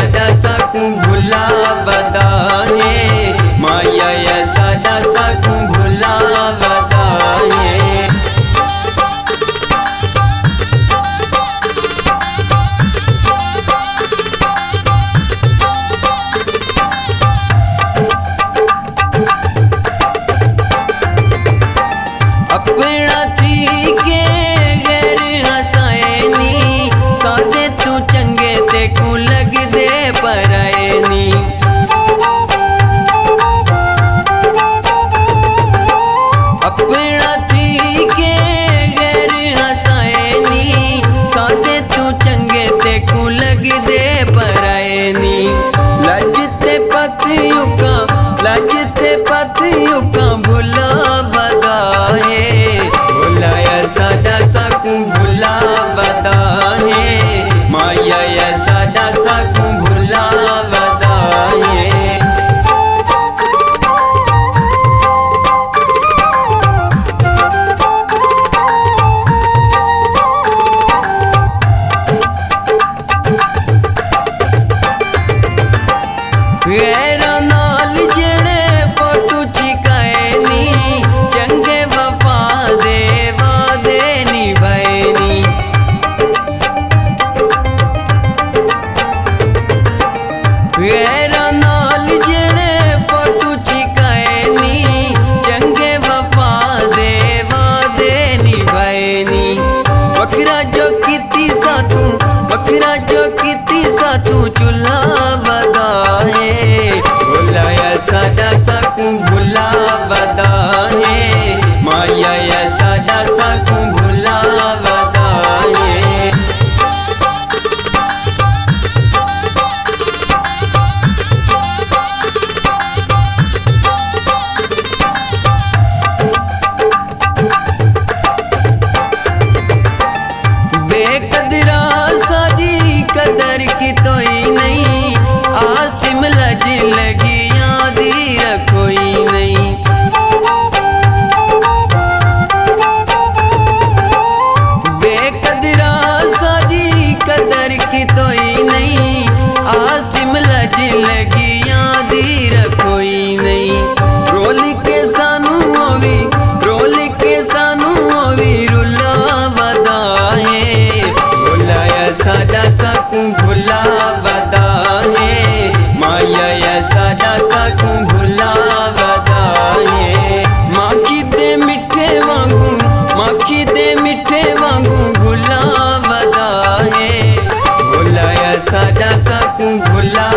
साडा साकू भुला वदा है माया साडा साकू भुला वदा है। अपना थी के गैर हसायनी सारे तू चंगे ते को लग दे परायनी। अपना थी के गैर हसायनी सारे तू चंगे ते को लग दे परायनी। लजते पतियों का भुला वदा है भुलाया साडा साकू भुला वदा है माया साडा साकू भुला वदा है। गैरा नाल जेड़े फोटो छिकाएनी चंगे वफा दे वादे निभाएनी। गैरा नाल जेड़े फोटो छिकाएनी चंगे वफा दे वादे निभाएनी। बकरा जो कीती साथू चूल्हा वदा है भुलाया साडा साकू भुला वदा है माया साडा साकू भुला वदा है। बेकदरा साजी कदर की तो ही नहीं आसिम लज लगी यादी रखोई नहीं। बेकदरा साजी कदर की तो ही नहीं आसिम लज लगी यादी रखोई नहीं। रोल के सानू ओवी रुला वदा है भुलाया साडा साकू भुला वदा है माया साडा साकू भुला वदा है। माखी दे मिठे वांगू भुला वदा है भुलाया साडा साकू भुला